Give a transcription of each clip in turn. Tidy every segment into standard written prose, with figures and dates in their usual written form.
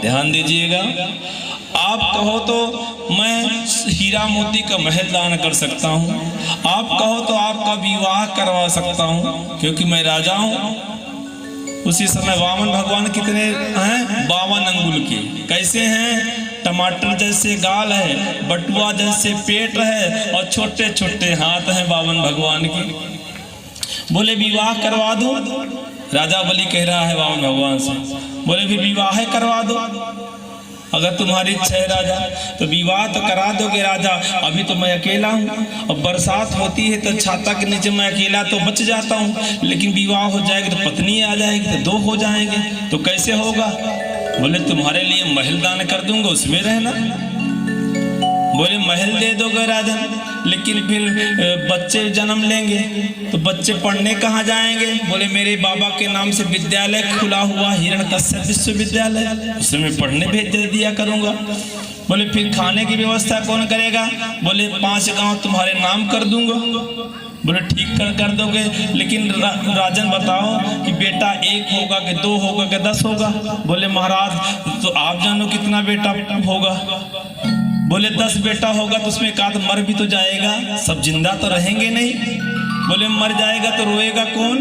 ध्यान दीजिएगा। आप कहो तो मैं हीरा मोती का महल दान कर सकता हूँ, आप कहो तो आपका विवाह करवा सकता हूँ, क्योंकि मैं राजा हूँ। उसी समय वामन भगवान कितने हैं? 52 अंगुल के। कैसे हैं? टमाटर जैसे गाल है, बटुआ जैसे पेट है और छोटे छोटे हाथ हैं वामन भगवान के। बोले विवाह करवा दूं? राजा बलि कह रहा है वामन भगवान से, बोले फिर विवाह करवा दो। अगर तुम्हारी इच्छा है राजा तो विवाह तो करा दोगे राजा, अभी तो मैं अकेला हूँ, अब बरसात होती है तो छाता के नीचे मैं अकेला तो बच जाता हूँ, लेकिन विवाह हो जाएगा तो पत्नी आ जाएगी तो 2 हो जाएंगे, तो कैसे होगा? बोले तुम्हारे लिए महल दान कर दूंगा, उसमें रहना। बोले महल दे दोगे राजा, लेकिन फिर बच्चे जन्म लेंगे तो बच्चे पढ़ने कहाँ जाएंगे? बोले मेरे बाबा के नाम से विद्यालय खुला हुआ हिरण्यकश्यप विश्वविद्यालय, उसमें पढ़ने भेज दिया करूँगा। बोले फिर खाने की व्यवस्था कौन करेगा? बोले 5 गांव तुम्हारे नाम कर दूंगा। बोले ठीक कर दोगे, लेकिन राजन बताओ कि बेटा 1 होगा कि 2 होगा कि 10 होगा? बोले महाराज तो आप जानो कितना बेटा होगा। बोले 10 बेटा होगा तो उसमें एक आध मर भी तो जाएगा, सब जिंदा तो रहेंगे नहीं। बोले मर जाएगा तो रोएगा कौन?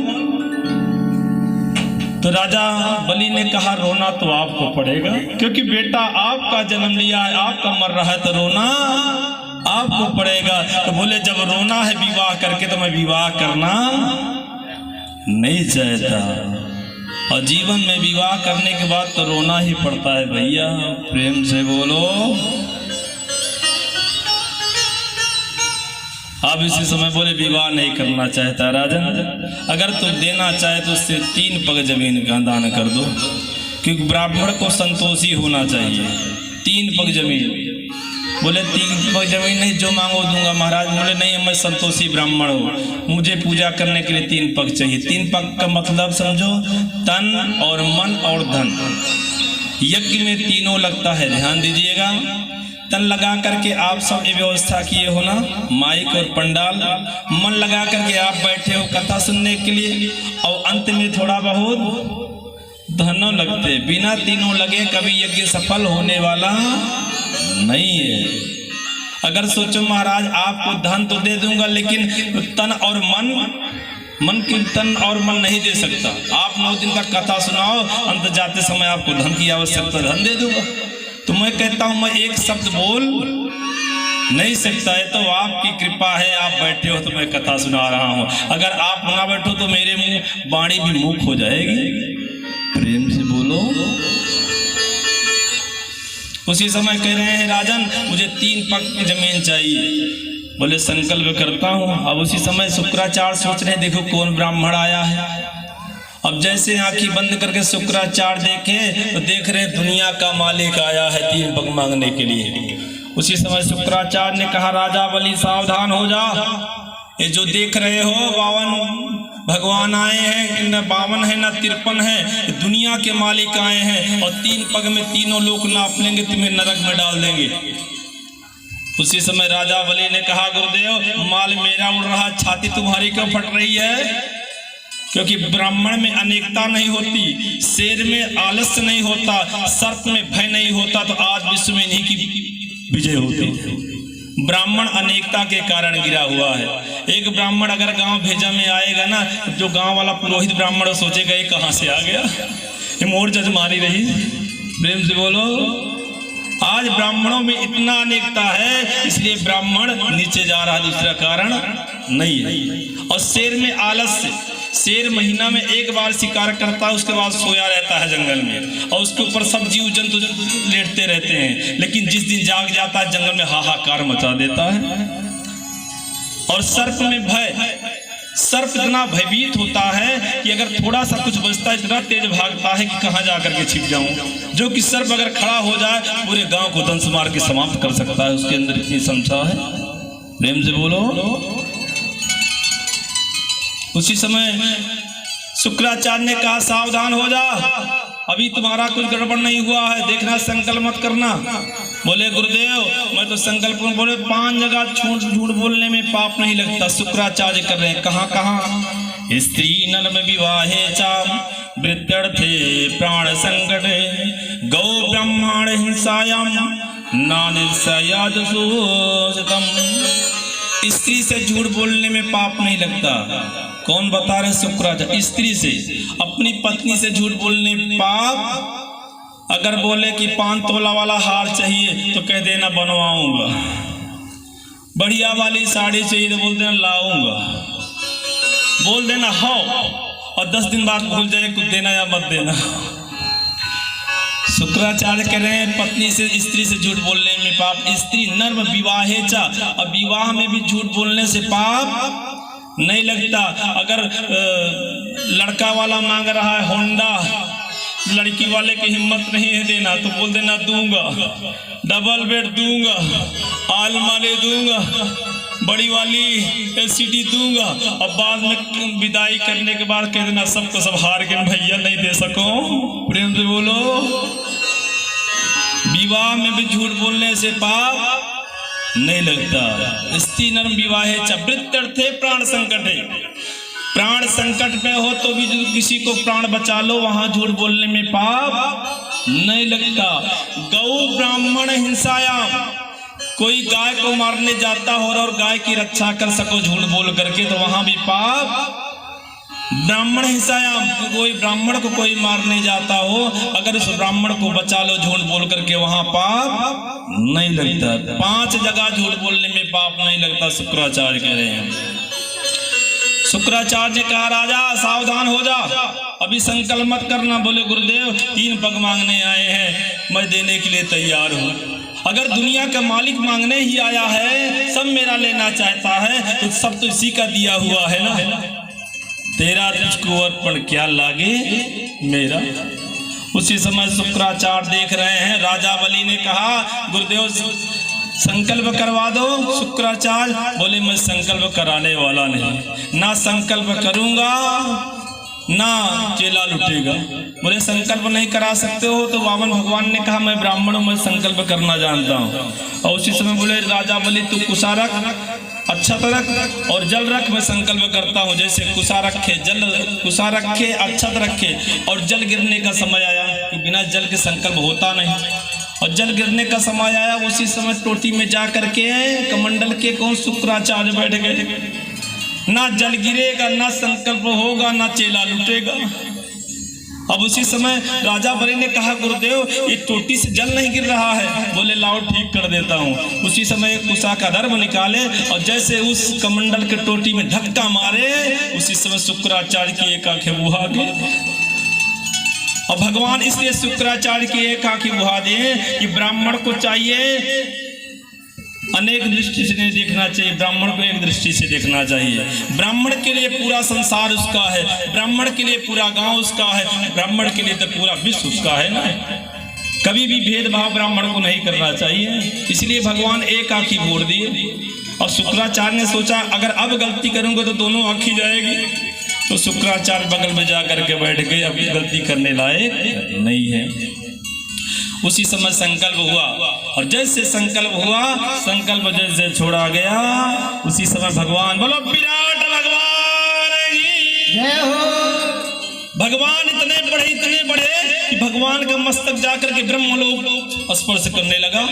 तो राजा बलि ने कहा रोना तो आपको पड़ेगा, क्योंकि बेटा आपका जन्म लिया है, आपका मर रहा है तो रोना आपको पड़ेगा। तो बोले जब रोना है विवाह करके तो मैं विवाह करना नहीं चाहता, और जीवन में विवाह करने के बाद तो रोना ही पड़ता है भैया। प्रेम से बोलो। अब इसी समय बोले विवाह नहीं करना चाहता राजन, अगर तुम देना चाहे तो उससे 3 पग जमीन का दान कर दो, क्योंकि ब्राह्मण को संतोषी होना चाहिए। 3 पग जमीन। बोले 3 पग जमीन नहीं, जो मांगो दूंगा महाराज। बोले नहीं, मैं संतोषी ब्राह्मण हूँ, मुझे पूजा करने के लिए 3 पग चाहिए। 3 पग का मतलब समझो, तन और मन और धन। यज्ञ में तीनों लगता है, ध्यान दीजिएगा। तन लगा करके आप सब ये व्यवस्था किए हो ना, माइक और पंडाल। मन लगा करके आप बैठे हो कथा सुनने के लिए, और अंत में थोड़ा बहुत धनों लगते। बिना तीनों लगे कभी यज्ञ सफल होने वाला नहीं है। अगर सोचो महाराज आपको धन तो दे दूंगा, लेकिन तन और मन कीर्तन और मन नहीं दे सकता। आप 9 दिन तक कथा सुनाओ, अंत जाते समय आपको धन की आवश्यकता, धन दे दूंगा। तो मैं कहता हूं मैं एक शब्द बोल नहीं सकता है, तो आपकी कृपा है, आप बैठे हो तो मैं कथा सुना रहा हूं। अगर आप ना बैठो तो मेरे मुंह वाणी भी मूक हो जाएगी। प्रेम से बोलो। उसी समय कह रहे हैं राजन मुझे 3 पग जमीन चाहिए। बोले संकल्प करता हूं। अब उसी समय शुक्राचार्य सोच रहे देखो कौन ब्राह्मण आया है। अब जैसे आंखें बंद करके शुक्राचार्य देखे तो देख रहे दुनिया का मालिक आया है 3 पग मांगने के लिए। उसी समय शुक्राचार्य ने कहा राजा बलि सावधान हो जा, ये जो देख रहे हो 52 भगवान आए हैं, न 52 है न 53 है, दुनिया के मालिक आए हैं, और 3 पग में तीनों लोग नाप लेंगे, तुम्हें नरक में डाल देंगे। उसी समय राजा बलि ने कहा गुरुदेव माल मेरा उड़ रहा, छाती तुम्हारी क्यों फट रही है? क्योंकि ब्राह्मण में अनेकता नहीं होती, शेर में आलस्य नहीं होता, सर्प में भय नहीं होता, तो आज विश्व में इन्हीं की विजय होती है। ब्राह्मण अनेकता के कारण गिरा हुआ है। एक ब्राह्मण अगर गांव भेजा में आएगा ना, जो गांव वाला पुरोहित ब्राह्मण सोचेगा ये कहां से आ गया, ये मोर जजमानी रही। प्रेम से बोलो। आज ब्राह्मणों में इतना अनेकता है, इसलिए ब्राह्मण नीचे जा रहा, दूसरा कारण नहीं है। और शेर में आलस्य, शेर महीना में 1 बार शिकार करता है, उसके बाद सोया रहता है जंगल में, और उसके ऊपर सब जीव जंतु लेटते रहते हैं, लेकिन जिस दिन जाग जाता है जंगल में हाहाकार मचा देता है। और सर्प में भय, सर्प इतना भयभीत होता है कि अगर थोड़ा सा कुछ बचता है इतना तेज भागता है कि कहाँ जा करके छिप जाऊं। जो कि सर्प अगर खड़ा हो जाए पूरे गांव को दंश मार के समाप्त कर सकता है, उसके अंदर इतनी क्षमता है। प्रेम से बोलो। उसी समय शुक्राचार्य ने कहा सावधान हो जा, अभी तुम्हारा कुछ गड़बड़ नहीं हुआ है, देखना संकल्प मत करना। बोले गुरुदेव मैं तो संकल्प में, बोले 5 जगह झूठ बोलने में पाप नहीं लगता। शुक्राचार्य कर रहे हैं कहाँ कहाँ, स्त्री नर्म विवाहे चा वृत्यर्थे प्राण संकटे गौ ब्राह्मण हिंसायाम नानिर्षयाजसोषितम। स्त्री से झूठ बोलने में पाप नहीं लगता। कौन बता रहे? शुक्राचार्य। स्त्री से, अपनी पत्नी से झूठ बोलने पाप। अगर बोले कि 5 तोला वाला हार चाहिए तो कह देना बनवाऊंगा, बढ़िया वाली साड़ी चाहिए तो बोल देना लाऊंगा, बोल देना हो, और 10 दिन बाद भूल जाए कुछ देना या मत देना। शुक्राचार्य कह रहे हैं पत्नी से, स्त्री से झूठ बोलने में पाप। स्त्री नर्म विवाहेचा, और विवाह में भी झूठ बोलने से पाप नहीं लगता। अगर लड़का वाला मांग रहा है होंडा, लड़की वाले की हिम्मत नहीं है देना, तो बोल देना दूंगा, डबल बेड दूंगा, आलमारी दूंगा, बड़ी वाली एलसीडी दूंगा, और बाद में विदाई करने के बाद कह देना सबको सब हार के भैया नहीं दे सको। प्रेम से बोलो। विवाह में भी झूठ बोलने से पाप नहीं लगता। स्त्री नर्म विवाहे च वृत्त्यर्थे प्राण संकटे। प्राण संकट में हो तो भी जो किसी को प्राण बचा लो, वहां झूठ बोलने में पाप नहीं लगता। गौ ब्राह्मण हिंसायाम, कोई गाय को मारने जाता हो और गाय की रक्षा कर सको झूठ बोल करके, तो वहां भी पाप। ब्राह्मण हिंसायाम, कोई ब्राह्मण को कोई मारने जाता हो, अगर उस ब्राह्मण को बचा लो झूठ बोल करके, वहां पाप नहीं लगता। 5 जगह झूठ बोलने में पाप नहीं लगता, शुक्राचार्य कह रहे हैं। शुक्राचार्य ने कहा राजा सावधान हो जा, अभी संकल्प मत करना। बोले गुरुदेव 3 पग मांगने आए हैं, मैं देने के लिए तैयार हूँ। अगर दुनिया का मालिक मांगने ही आया है, सब मेरा लेना चाहता है, तो सब तो इसी का दिया हुआ है ना। तेरा तुझको अर्पण क्या लागे मेरा। उसी समय शुक्राचार्य देख रहे हैं, राजा बलि ने कहा गुरुदेव संकल्प करवा दो। शुक्राचार्य बोले मैं संकल्प कराने वाला नहीं, ना संकल्प करूंगा ना चेला लुटेगा। बोले संकल्प नहीं करा सकते हो, तो वामन भगवान ने कहा मैं ब्राह्मण हूं, मैं संकल्प करना जानता हूं। और उसी समय बोले राजा बलि तू कुशा रख, अक्षत रख और जल रख, मैं संकल्प करता हूं। जैसे कुशा रखे, जल कुशा रखे, अक्षत रखे, और जल गिरने का समय आया कि बिना जल के संकल्प होता नहीं, और जल गिरने का समय आया। उसी समय टोटी में जा करके कमंडल के कौन शुक्राचार्य बैठ गए। ना जल गिरेगा, ना संकल्प होगा, ना चेला लुटेगा। अब उसी समय राजा बलि ने कहा गुरुदेव ये टोटी से जल नहीं गिर रहा है। बोले लाओ ठीक कर देता हूँ। उसी समय एक कुशा का धर्म निकाले और जैसे उस कमंडल के टोटी में धक्का मारे, उसी समय शुक्राचार्य की एक आंखें बुहा दे। और भगवान इसलिए शुक्राचार्य की एक आंखें बुहा दे कि ब्राह्मण को चाहिए अनेक दृष्टि से नहीं देखना चाहिए, ब्राह्मण को एक दृष्टि से देखना चाहिए। ब्राह्मण के लिए पूरा संसार उसका है, ब्राह्मण के लिए पूरा गांव उसका है, ब्राह्मण के लिए तो पूरा विश्व उसका है ना। कभी भी भेदभाव ब्राह्मण को नहीं करना चाहिए, इसलिए भगवान एक आंखी भोर दिए। और शुक्राचार्य ने सोचा अगर अब गलती करूंगा तो दोनों आंखी जाएगी, तो शुक्राचार्य बगल में जा करके बैठ गए, अब गलती करने लायक नहीं है। उसी समय संकल्प हुआ, और जैसे संकल्प हुआ, संकल्प जैसे छोड़ा गया, उसी समय भगवान बोलो विराट भगवान जय हो। भगवान इतने बड़े कि भगवान का मस्तक जाकर के ब्रह्मलोक स्पर्श करने लगा।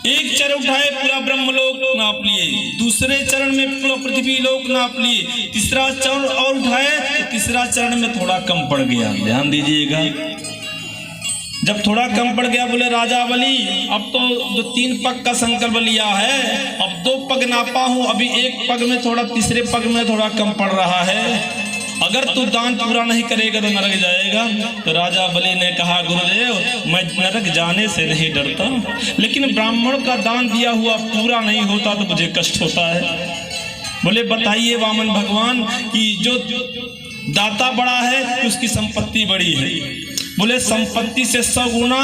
एक चरण उठाए पूरा ब्रह्मलोक नाप लिए, दूसरे चरण में पूरा पृथ्वी लोक नाप लिए, तीसरा चरण और उठाए तो तीसरा चरण में थोड़ा कम पड़ गया। ध्यान दीजिएगा, जब थोड़ा कम पड़ गया बोले राजा बलि अब तो जो 3 पग का संकल्प लिया है, अब 2 पग नापा हूं, अभी 1 पग में थोड़ा, तीसरे पग में थोड़ा कम पड़ रहा है, अगर तू दान पूरा नहीं करेगा तो नरक जाएगा। तो राजा बलि ने कहा गुरुदेव मैं नरक जाने से नहीं डरता, लेकिन ब्राह्मण का दान दिया हुआ पूरा नहीं होता तो मुझे कष्ट होता है। बोले बताइए वामन भगवान कि जो दाता बड़ा है उसकी संपत्ति बड़ी है। बोले संपत्ति से 100 गुना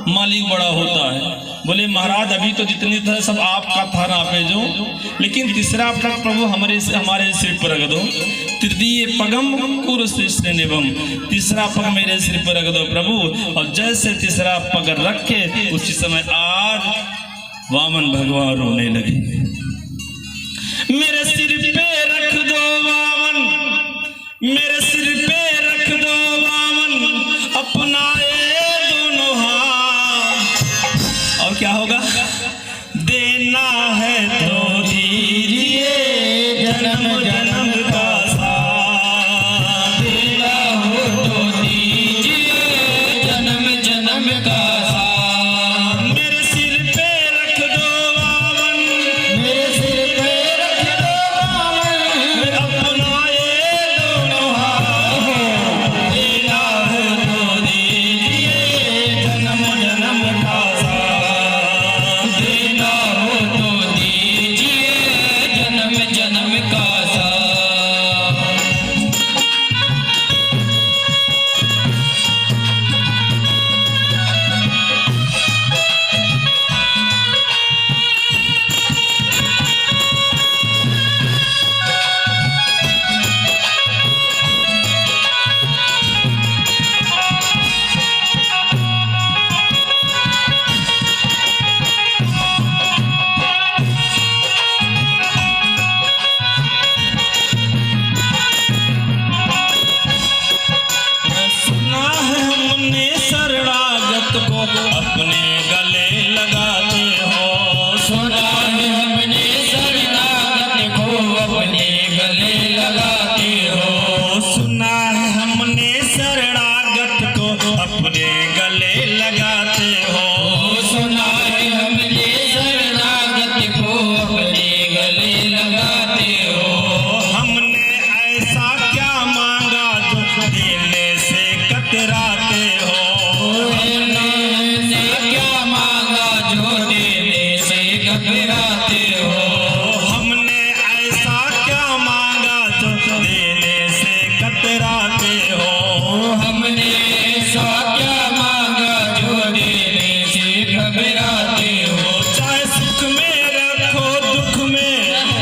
मालिक बड़ा होता है। बोले महाराज अभी तो जितनी था सब आपका था ना पे जो, लेकिन तीसरा पग प्रभु हमारे सिर पर रख दो। तृतीय पगम कुरुश्रेष्ठ निवम, तीसरा पग मेरे सिर पर रख दो प्रभु। और जैसे तीसरा पग रखे उसी समय आज वामन भगवान रोने लगे। मेरे सिर पे रख दो वामन, मेरे सिर पे रख दो वामन, अपना ये दोनों हाथ अब क्या होगा? देना है तो दीजिए जन्म जन्म का साथ, देना हो तो दीजिए जन्म जन्म का साथ। मेरे सिर पे रख दो बावन, मेरे सिर पे रख दो बावन, अपना ये दोनों हाथ, देना हो तो दीजिए जन्म जन्म का साथ, देना हो तो दीजिए जन्म जन्म का साथ। सुना है हमने शरणागत को अपने गले लगाते हो, सुना है हमने शरणागत को अपने गले लगाते हो। सुना है हमने शरणागत को अपने गले लगाते हो, सुना है हमने शरणागत को अपने गले लगाते हो। हमने ऐसा क्या मांगा जो देने से कतराते हो, हमने क्या मांगा जो देने से घबराते हो। हमने ऐसा क्या मांगा जो देने से कतराते हो, हमने ऐसा क्या मांगा जो देने से घबराते हो। चाहे सुख में रखो दुख में,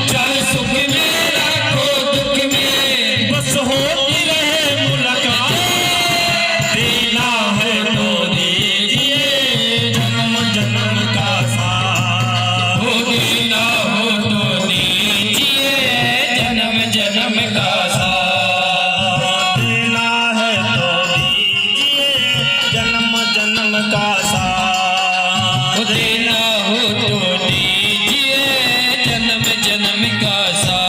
चाहे सुख में रखो दुख में, बस होती रहे मुलाकात, देना है तो दीजिए जन्म जन्म का साथ, हो देना हो तो दीजिए जन्म जन्म का साथ। देना है तो दीजिए जन्म जन्म का साथ, हो देना हो तो दीजिए जन्म जन्म का साथ।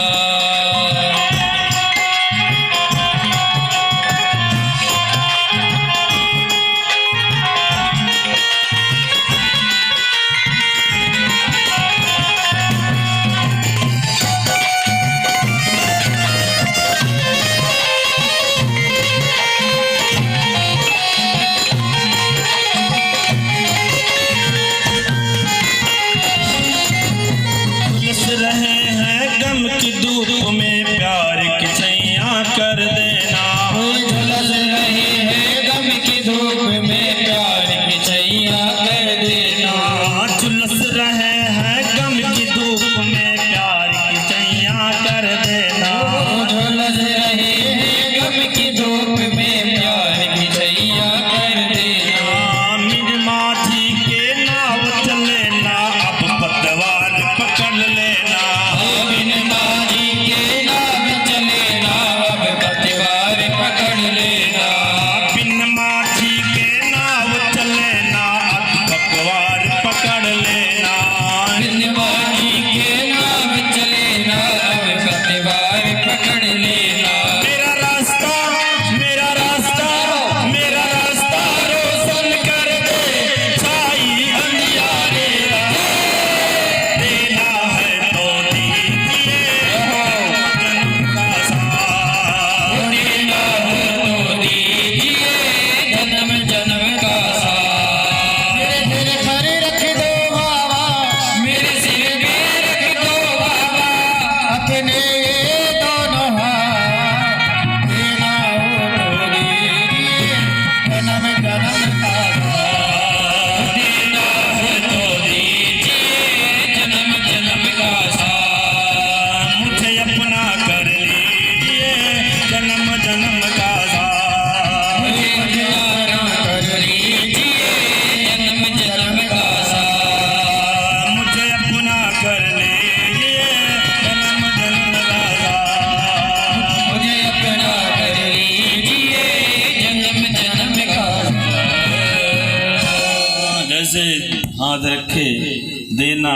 जैसे हाथ रखे देना